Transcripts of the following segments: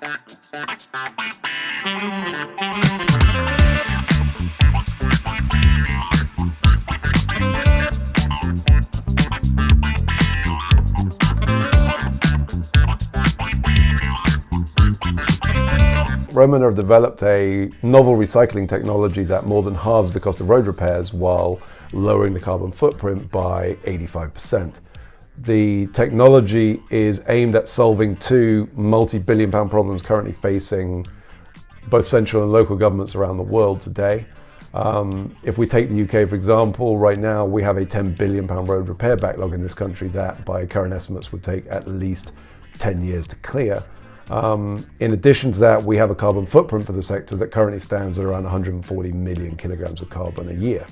Roadmender have developed a novel recycling technology that more than halves the cost of road repairs while lowering the carbon footprint by 85%. The technology is aimed at solving two multi-billion pound problems currently facing both central and local governments around the world today. If we take the UK, for example, right now we have a £10 billion road repair backlog in this country that by current estimates would take at least 10 years to clear. In addition to that, we have a carbon footprint for the sector that currently stands at around 140 million kilograms of carbon a year.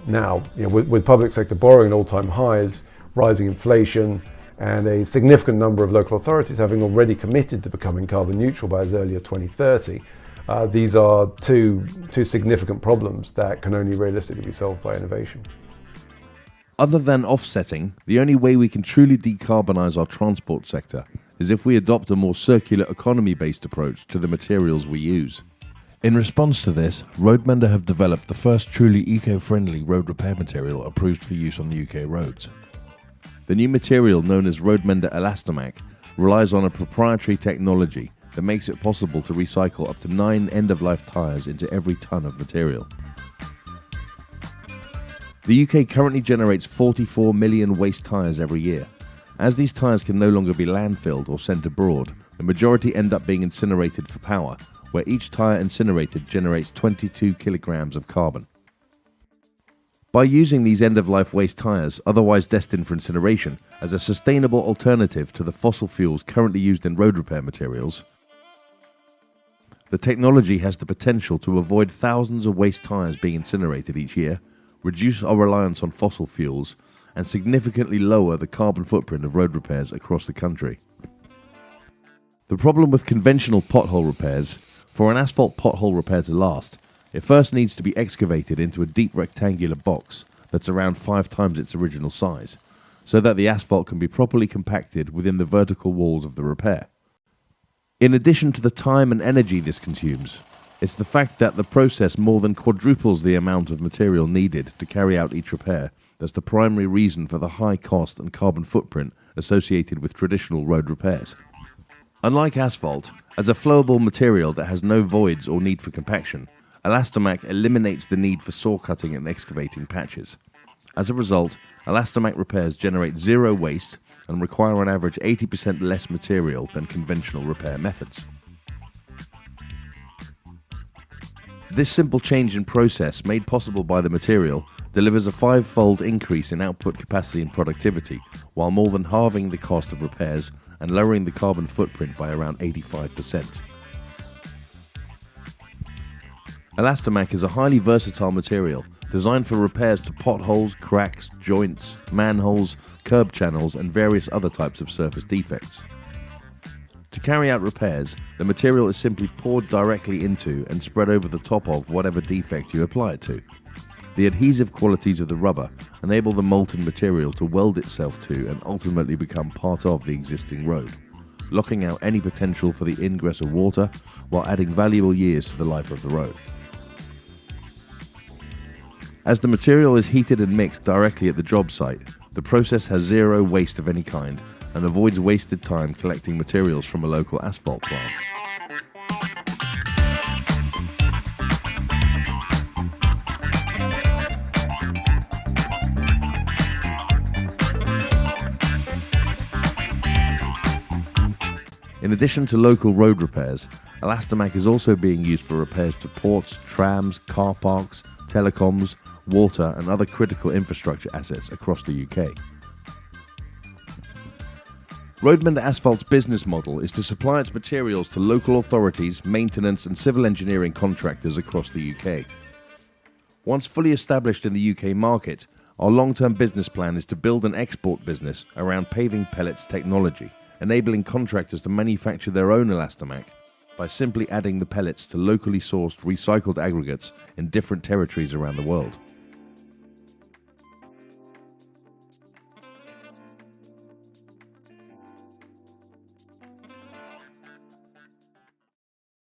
Now, with public sector borrowing at all-time highs, rising inflation, and a significant number of local authorities having already committed to becoming carbon neutral by as early as 2030, these are two significant problems that can only realistically be solved by innovation. Other than offsetting, the only way we can truly decarbonise our transport sector is if we adopt a more circular economy-based approach to the materials we use. In response to this, Roadmender have developed the first truly eco-friendly road repair material approved for use on the UK roads. The new material, known as Roadmender Elastomac, relies on a proprietary technology that makes it possible to recycle up to 9 end-of-life tyres into every tonne of material. The UK currently generates 44 million waste tyres every year. As these tyres can no longer be landfilled or sent abroad, the majority end up being incinerated for power, where each tyre incinerated generates 22 kilograms of carbon. By using these end-of-life waste tyres, otherwise destined for incineration, as a sustainable alternative to the fossil fuels currently used in road repair materials, the technology has the potential to avoid thousands of waste tyres being incinerated each year, reduce our reliance on fossil fuels, and significantly lower the carbon footprint of road repairs across the country. The problem with conventional pothole repairs: for an asphalt pothole repair to last, it first needs to be excavated into a deep rectangular box that's around 5 times its original size, so that the asphalt can be properly compacted within the vertical walls of the repair. In addition to the time and energy this consumes, it's the fact that the process more than quadruples the amount of material needed to carry out each repair that's the primary reason for the high cost and carbon footprint associated with traditional road repairs. Unlike asphalt, as a flowable material that has no voids or need for compaction, Elastomac eliminates the need for saw cutting and excavating patches. As a result, Elastomac repairs generate zero waste and require on average 80% less material than conventional repair methods. This simple change in process, made possible by the material, delivers a 5-fold increase in output capacity and productivity, while more than halving the cost of repairs and lowering the carbon footprint by around 85%. Elastomac is a highly versatile material designed for repairs to potholes, cracks, joints, manholes, curb channels, and various other types of surface defects. To carry out repairs, the material is simply poured directly into and spread over the top of whatever defect you apply it to. The adhesive qualities of the rubber enable the molten material to weld itself to and ultimately become part of the existing road, locking out any potential for the ingress of water while adding valuable years to the life of the road. As the material is heated and mixed directly at the job site, the process has zero waste of any kind and avoids wasted time collecting materials from a local asphalt plant. In addition to local road repairs, Elastomac is also being used for repairs to ports, trams, car parks, telecoms, water and other critical infrastructure assets across the UK. Roadmender Asphalt's business model is to supply its materials to local authorities, maintenance and civil engineering contractors across the UK. Once fully established in the UK market, our long-term business plan is to build an export business around paving pellets technology, enabling contractors to manufacture their own Elastomac by simply adding the pellets to locally sourced recycled aggregates in different territories around the world.